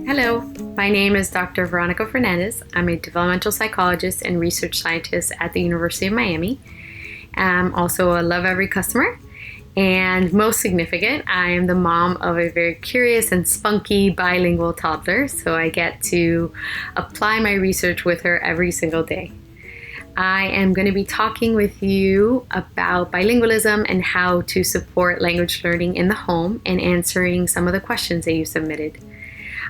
Hello, my name is Dr. Veronica Fernandez. I'm a developmental psychologist and research scientist at the University of Miami. I'm also a Lovevery customer, and most significant, I am the mom of a very curious and spunky bilingual toddler, so I get to apply my research with her every single day. I am going to be talking with you about bilingualism and how to support language learning in the home and answering some of the questions that you submitted.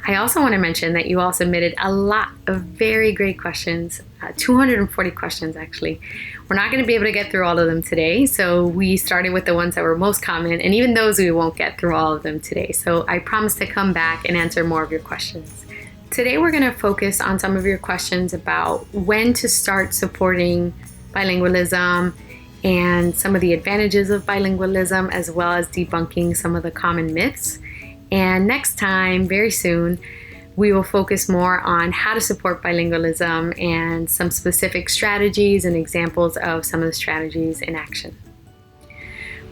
I also want to mention that you all submitted a lot of very great questions, 240 questions actually. We're not going to be able to get through all of them today, so we started with the ones that were most common, and even those we won't get through all of them today. So I promise to come back and answer more of your questions. Today we're going to focus on some of your questions about when to start supporting bilingualism and some of the advantages of bilingualism, as well as debunking some of the common myths. And next time, very soon, we will focus more on how to support bilingualism and some specific strategies and examples of some of the strategies in action.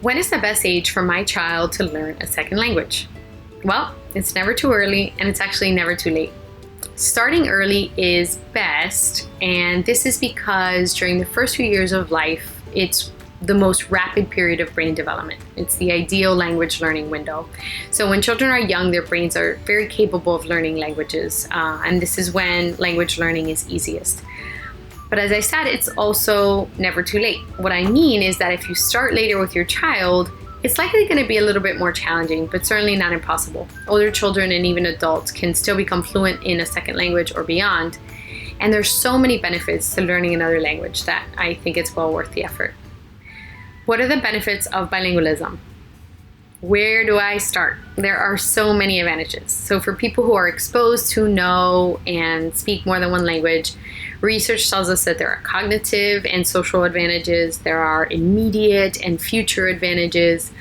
When is the best age for my child to learn a second language? Well, it's never too early, and it's actually never too late. Starting early is best, and this is because during the first few years of life, it's the most rapid period of brain development. It's the ideal language learning window. So when children are young, their brains are very capable of learning languages, and this is when language learning is easiest. But as I said, it's also never too late. What I mean is that if you start later with your child, it's likely going to be a little bit more challenging, but certainly not impossible. Older children and even adults can still become fluent in a second language or beyond. And there's so many benefits to learning another language that I think it's well worth the effort. What are the benefits of bilingualism? Where do I start? There are so many advantages. So for people who are exposed to know and speak more than one language, research tells us that there are cognitive and social advantages, there are immediate and future advantages,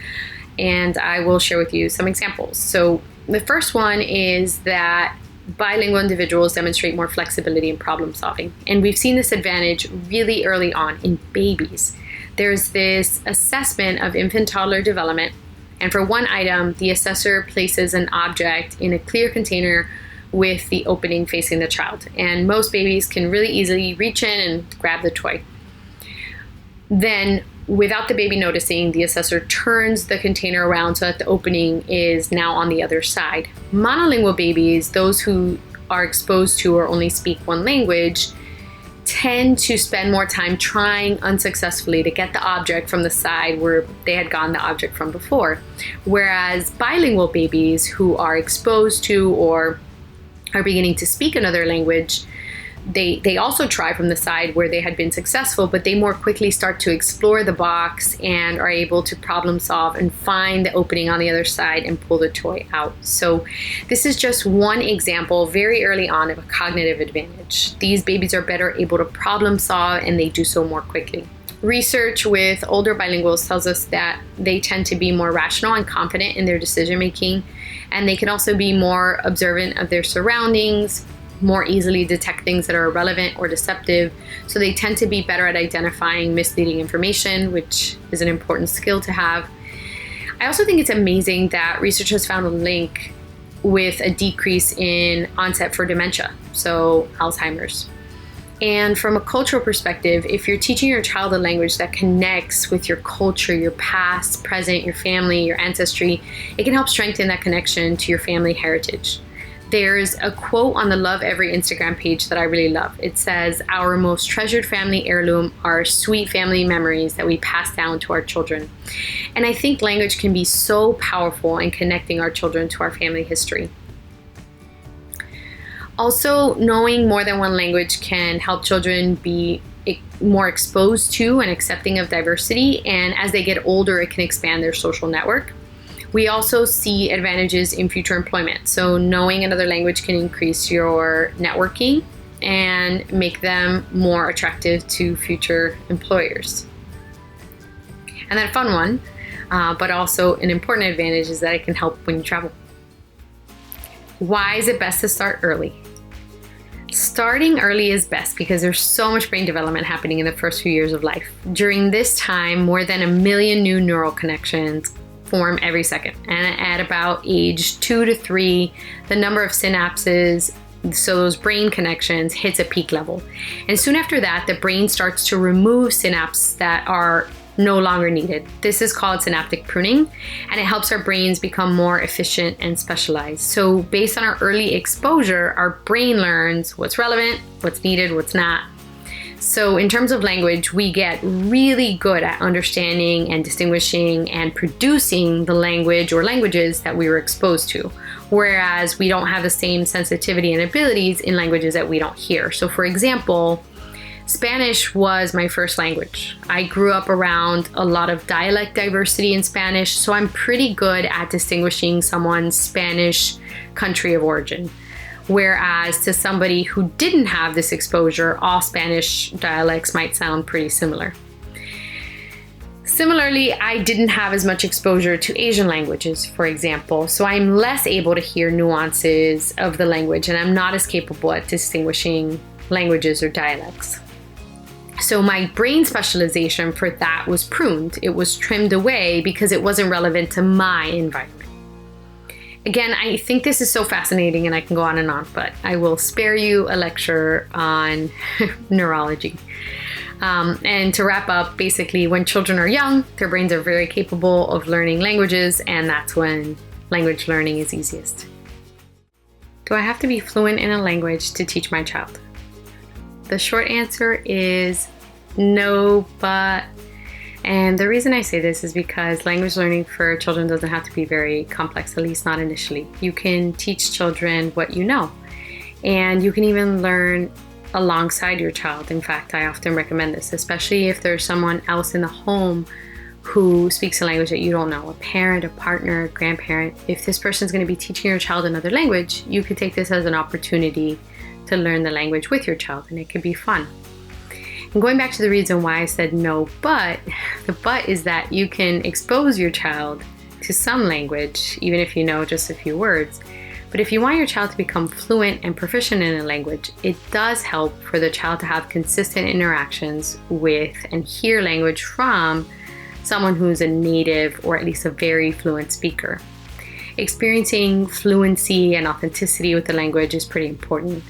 and I will share with you some examples. So the first one is that bilingual individuals demonstrate more flexibility in problem solving, and we've seen this advantage really early on in babies. There's this assessment of infant-toddler development, and for one item, the assessor places an object in a clear container with the opening facing the child, and most babies can really easily reach in and grab the toy. Then, without the baby noticing, the assessor turns the container around so that the opening is now on the other side. Monolingual babies, those who are exposed to or only speak one language, tend to spend more time trying unsuccessfully to get the object from the side where they had gotten the object from before. Whereas bilingual babies who are exposed to or are beginning to speak another language, they also try from the side where they had been successful, but they more quickly start to explore the box and are able to problem solve and find the opening on the other side and pull the toy out. So this is just one example very early on of a cognitive advantage. These babies are better able to problem solve, and they do so more quickly. Research with older bilinguals tells us that they tend to be more rational and confident in their decision making, and they can also be more observant of their surroundings, more easily detect things that are irrelevant or deceptive. So they tend to be better at identifying misleading information, which is an important skill to have. I also think it's amazing that research has found a link with a decrease in onset for dementia, so Alzheimer's. And from a cultural perspective, if you're teaching your child a language that connects with your culture, your past, present, your family, your ancestry, it can help strengthen that connection to your family heritage. There's a quote on the Lovevery Instagram page that I really love. It says, "Our most treasured family heirloom are sweet family memories that we pass down to our children." And I think language can be so powerful in connecting our children to our family history. Also, knowing more than one language can help children be more exposed to and accepting of diversity, and as they get older, it can expand their social network. We also see advantages in future employment. So knowing another language can increase your networking and make them more attractive to future employers. And then a fun one, but also an important advantage, is that it can help when you travel. Why is it best to start early? Starting early is best because there's so much brain development happening in the first few years of life. During this time, more than 1 million new neural connections form every second. And at about age 2 to 3, the number of synapses, so those brain connections, hits a peak level. And soon after that, the brain starts to remove synapses that are no longer needed. This is called synaptic pruning, and it helps our brains become more efficient and specialized. So based on our early exposure, our brain learns what's relevant, what's needed, what's not. So in terms of language, we get really good at understanding and distinguishing and producing the language or languages that we were exposed to, whereas we don't have the same sensitivity and abilities in languages that we don't hear. So for example, Spanish was my first language. I grew up around a lot of dialect diversity in Spanish, so I'm pretty good at distinguishing someone's Spanish country of origin. Whereas to somebody who didn't have this exposure, all Spanish dialects might sound pretty similar. Similarly, I didn't have as much exposure to Asian languages, for example, so I'm less able to hear nuances of the language, and I'm not as capable at distinguishing languages or dialects. So my brain specialization for that was pruned. It was trimmed away because it wasn't relevant to my environment. Again, I think this is so fascinating and I can go on and on, but I will spare you a lecture on neurology. And to wrap up, basically when children are young, their brains are very capable of learning languages, and that's when language learning is easiest. Do I have to be fluent in a language to teach my child? The short answer is no, but, and the reason I say this is because language learning for children doesn't have to be very complex, at least not initially. You can teach children what you know, and you can even learn alongside your child. In fact, I often recommend this, especially if there's someone else in the home who speaks a language that you don't know, a parent, a partner, a grandparent. If this person's going to be teaching your child another language, you could take this as an opportunity to learn the language with your child, and it could be fun. And going back to the reason why I said no, but the but is that you can expose your child to some language, even if you know just a few words. But if you want your child to become fluent and proficient in a language, it does help for the child to have consistent interactions with and hear language from someone who's a native or at least a very fluent speaker. Experiencing fluency and authenticity with the language is pretty important.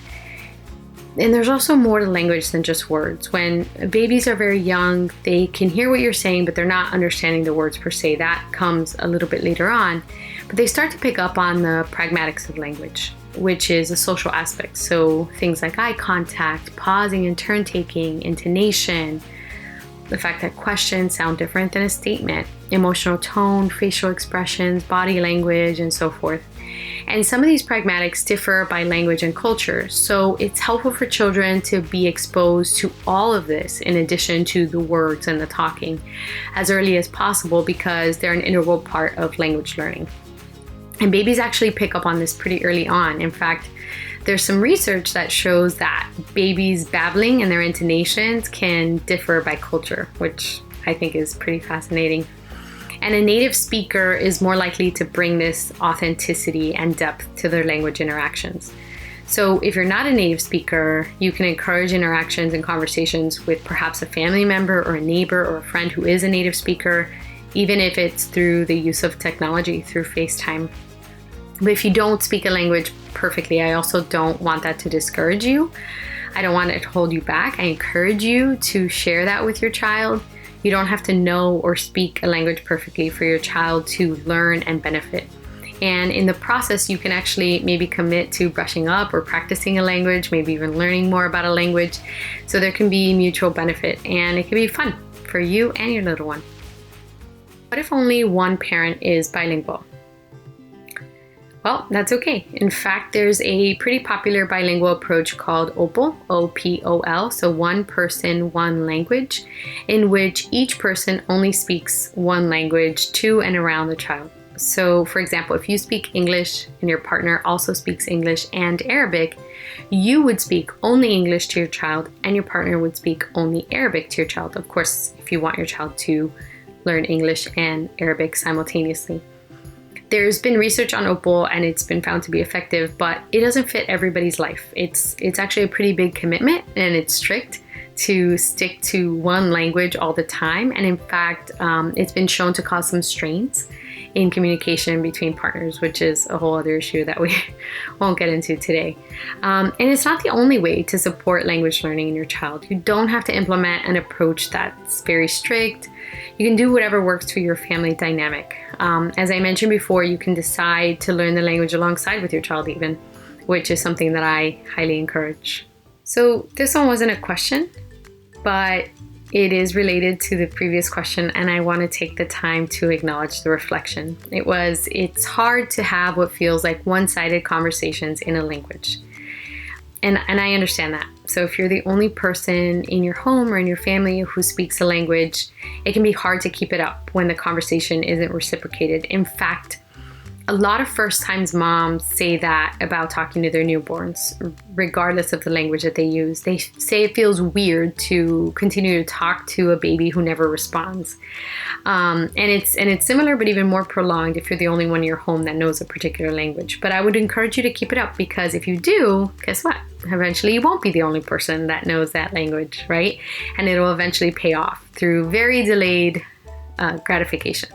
And there's also more to language than just words. When babies are very young, they can hear what you're saying, but they're not understanding the words per se. That comes a little bit later on. But they start to pick up on the pragmatics of language, which is a social aspect. So things like eye contact, pausing and turn taking, intonation, the fact that questions sound different than a statement, emotional tone, facial expressions, body language, and so forth. And some of these pragmatics differ by language and culture, so it's helpful for children to be exposed to all of this in addition to the words and the talking as early as possible, because they're an integral part of language learning. And babies actually pick up on this pretty early on. In fact, there's some research that shows that babies' babbling and their intonations can differ by culture, which I think is pretty fascinating. And a native speaker is more likely to bring this authenticity and depth to their language interactions. So if you're not a native speaker, you can encourage interactions and conversations with perhaps a family member or a neighbor or a friend who is a native speaker, even if it's through the use of technology, through FaceTime. But if you don't speak a language perfectly, I also don't want that to discourage you. I don't want it to hold you back. I encourage you to share that with your child. You don't have to know or speak a language perfectly for your child to learn and benefit. And in the process, you can actually maybe commit to brushing up or practicing a language, maybe even learning more about a language. So there can be mutual benefit, and it can be fun for you and your little one. What if only one parent is bilingual? Well, that's okay. In fact, there's a pretty popular bilingual approach called OPOL, O-P-O-L, so one person, one language, in which each person only speaks one language to and around the child. So, for example, if you speak English and your partner also speaks English and Arabic, you would speak only English to your child and your partner would speak only Arabic to your child. Of course, if you want your child to learn English and Arabic simultaneously. There's been research on OPOL and it's been found to be effective, but it doesn't fit everybody's life. It's actually a pretty big commitment, and it's strict to stick to one language all the time. And in fact, it's been shown to cause some strains in communication between partners, which is a whole other issue that we won't get into today. And it's not the only way to support language learning in your child. You don't have to implement an approach that's very strict. You can do whatever works for your family dynamic. As I mentioned before, you can decide to learn the language alongside with your child even, which is something that I highly encourage. So this one wasn't a question, but it is related to the previous question, and I want to take the time to acknowledge the reflection. It's hard to have what feels like one-sided conversations in a language. And I understand that. So if you're the only person in your home or in your family who speaks a language, it can be hard to keep it up when the conversation isn't reciprocated. In fact, a lot of first-time moms say that about talking to their newborns, regardless of the language that they use. They say it feels weird to continue to talk to a baby who never responds. And it's similar, but even more prolonged if you're the only one in your home that knows a particular language. But I would encourage you to keep it up, because if you do, guess what? Eventually you won't be the only person that knows that language, right? And it will eventually pay off through very delayed gratification.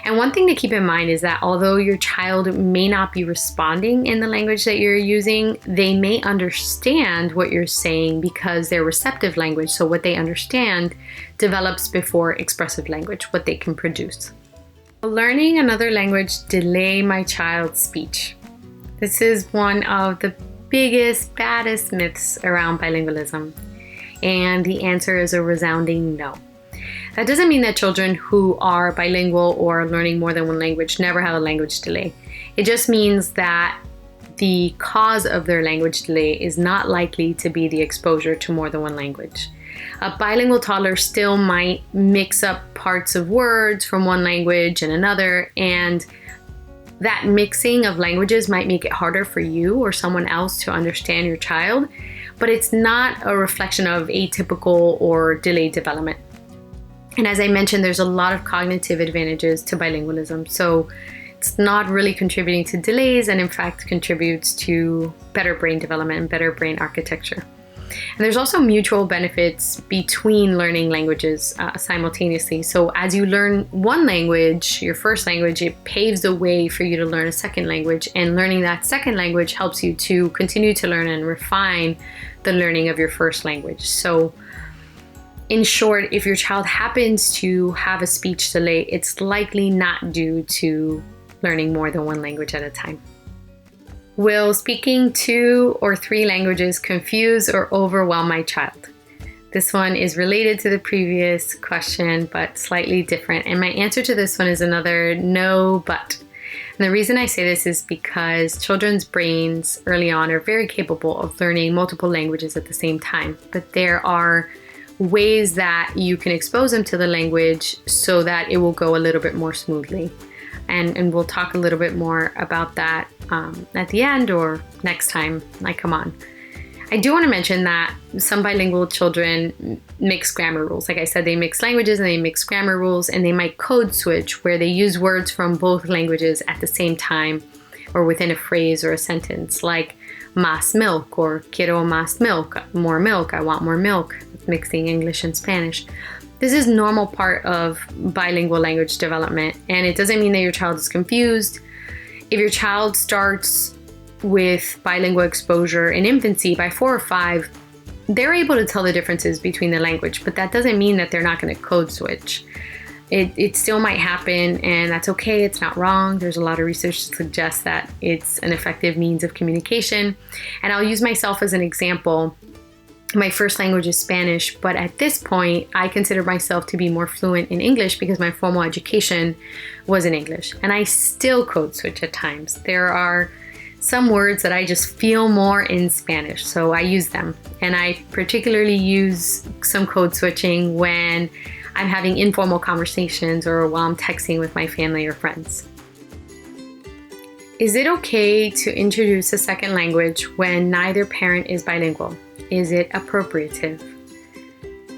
And one thing to keep in mind is that although your child may not be responding in the language that you're using, they may understand what you're saying because their receptive language, so what they understand, develops before expressive language, what they can produce. Learning another language delay my child's speech. This is one of the biggest, baddest myths around bilingualism. And the answer is a resounding no. That doesn't mean that children who are bilingual or learning more than one language never have a language delay. It just means that the cause of their language delay is not likely to be the exposure to more than one language. A bilingual toddler still might mix up parts of words from one language and another, and that mixing of languages might make it harder for you or someone else to understand your child, but it's not a reflection of atypical or delayed development. And as I mentioned, there's a lot of cognitive advantages to bilingualism. So it's not really contributing to delays, and in fact contributes to better brain development and better brain architecture. And there's also mutual benefits between learning languages simultaneously. So as you learn one language, your first language, it paves the way for you to learn a second language. And learning that second language helps you to continue to learn and refine the learning of your first language. So in short, if your child happens to have a speech delay, it's likely not due to learning more than one language at a time. Will speaking 2 or 3 languages confuse or overwhelm my child? This one is related to the previous question, but slightly different. And my answer to this one is another no, but. And the reason I say this is because children's brains early on are very capable of learning multiple languages at the same time. But there are ways that you can expose them to the language so that it will go a little bit more smoothly. And we'll talk a little bit more about that at the end or next time I come on. I do want to mention that some bilingual children mix grammar rules. Like I said, they mix languages and they mix grammar rules, and they might code switch where they use words from both languages at the same time or within a phrase or a sentence, like más milk or quiero más milk, more milk, I want more milk, mixing English and Spanish. This is a normal part of bilingual language development, and it doesn't mean that your child is confused. If your child starts with bilingual exposure in infancy by 4 or 5, they're able to tell the differences between the language, but that doesn't mean that they're not going to code switch. It still might happen, and that's okay. It's not wrong. There's a lot of research to suggest that it's an effective means of communication. And I'll use myself as an example. My first language is Spanish, but at this point, I consider myself to be more fluent in English because my formal education was in English. And I still code switch at times. There are some words that I just feel more in Spanish, so I use them. And I particularly use some code switching when I'm having informal conversations or while I'm texting with my family or friends. Is it okay to introduce a second language when neither parent is bilingual? Is it appropriative?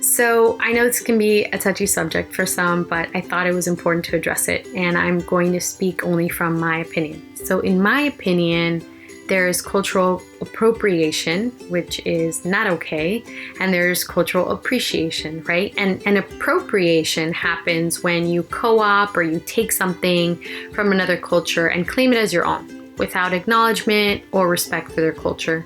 So I know this can be a touchy subject for some, but I thought it was important to address it, and I'm going to speak only from my opinion. So in my opinion, There's cultural appropriation, which is not okay, and there's cultural appreciation, right? And appropriation happens when you co-op or you take something from another culture and claim it as your own without acknowledgement or respect for their culture.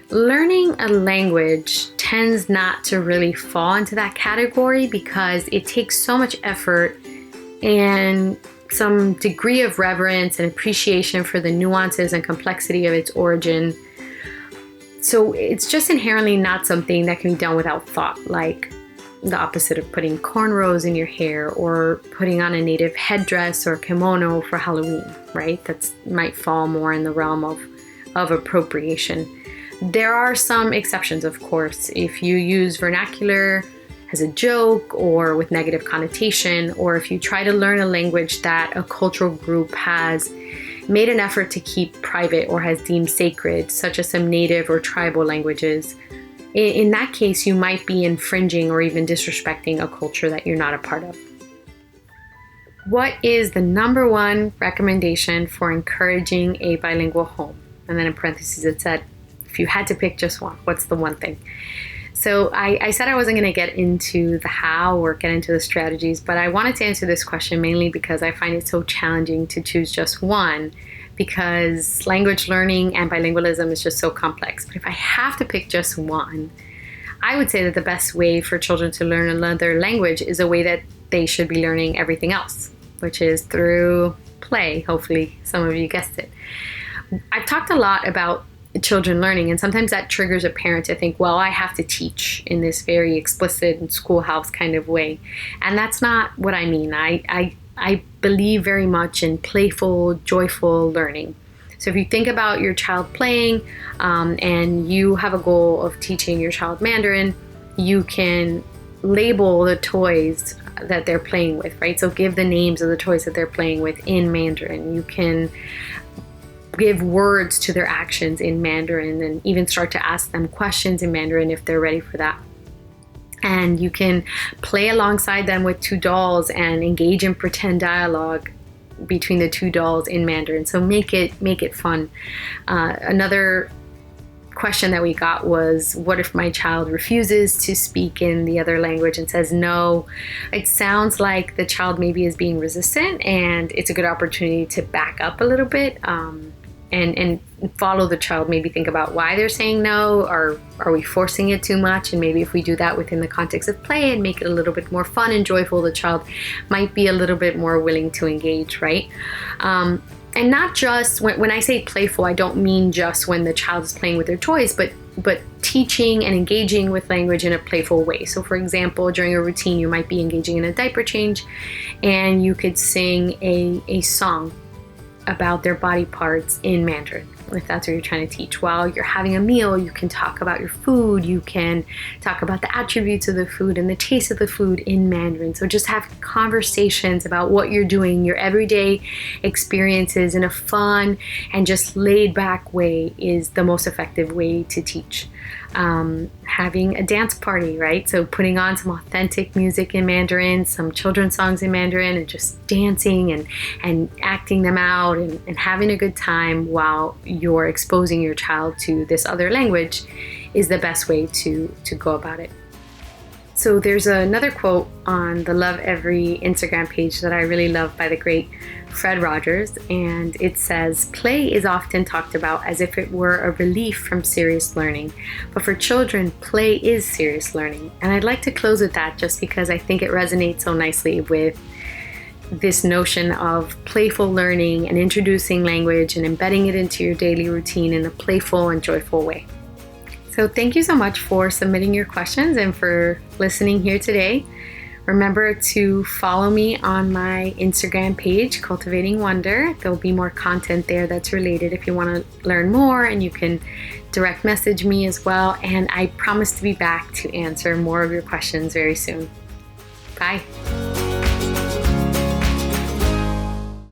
Learning a language tends not to really fall into that category because it takes so much effort and some degree of reverence and appreciation for the nuances and complexity of its origin. So it's just inherently not something that can be done without thought, like the opposite of putting cornrows in your hair or putting on a native headdress or kimono for Halloween, right? That might fall more in the realm of appropriation. There are some exceptions, of course. If you use vernacular as a joke or with negative connotation, or if you try to learn a language that a cultural group has made an effort to keep private or has deemed sacred, such as some native or tribal languages, in that case, you might be infringing or even disrespecting a culture that you're not a part of. What is the number one recommendation for encouraging a bilingual home? And then in parentheses it said, if you had to pick just one, what's the one thing? So I said I wasn't going to get into the how or get into the strategies, but I wanted to answer this question mainly because I find it so challenging to choose just one, because language learning and bilingualism is just so complex. But if I have to pick just one, I would say that the best way for children to learn another language is a way that they should be learning everything else, which is through play. Hopefully some of you guessed it. I've talked a lot about children learning, and sometimes that triggers a parent to think, well, I have to teach in this very explicit and schoolhouse kind of way. And that's not what I mean. I believe very much in playful, joyful learning. So if you think about your child playing and you have a goal of teaching your child Mandarin, you can label the toys that they're playing with, right? So give the names of the toys that they're playing with in Mandarin. You can give words to their actions in Mandarin and even start to ask them questions in Mandarin if they're ready for that. And you can play alongside them with two dolls and engage in pretend dialogue between the two dolls in Mandarin. So make it fun. Another question that we got was, what if my child refuses to speak in the other language and says no? It sounds like the child maybe is being resistant, and it's a good opportunity to back up a little bit and follow the child. Maybe think about why they're saying no, or are we forcing it too much? And maybe if we do that within the context of play and make it a little bit more fun and joyful, the child might be a little bit more willing to engage, right? And not just when I say playful, I don't mean just when the child is playing with their toys, but teaching and engaging with language in a playful way. So for example, during a routine, you might be engaging in a diaper change, and you could sing a song about their body parts in Mandarin, if that's what you're trying to teach. While you're having a meal, you can talk about your food, you can talk about the attributes of the food and the taste of the food in Mandarin. So just have conversations about what you're doing, your everyday experiences, in a fun and just laid back way is the most effective way to teach. Having a dance party, right? So putting on some authentic music in Mandarin, some children's songs in Mandarin, and just dancing and acting them out and having a good time while you're exposing your child to this other language is the best way to go about it. So there's another quote on the Lovevery Instagram page that I really love by the great Fred Rogers, and it says, "Play is often talked about as if it were a relief from serious learning, but for children, play is serious learning." And I'd like to close with that just because I think it resonates so nicely with this notion of playful learning and introducing language and embedding it into your daily routine in a playful and joyful way. So thank you so much for submitting your questions and for listening here today. Remember to follow me on my Instagram page, Cultivating Wonder. There'll be more content there that's related if you want to learn more, and you can direct message me as well. And I promise to be back to answer more of your questions very soon. Bye.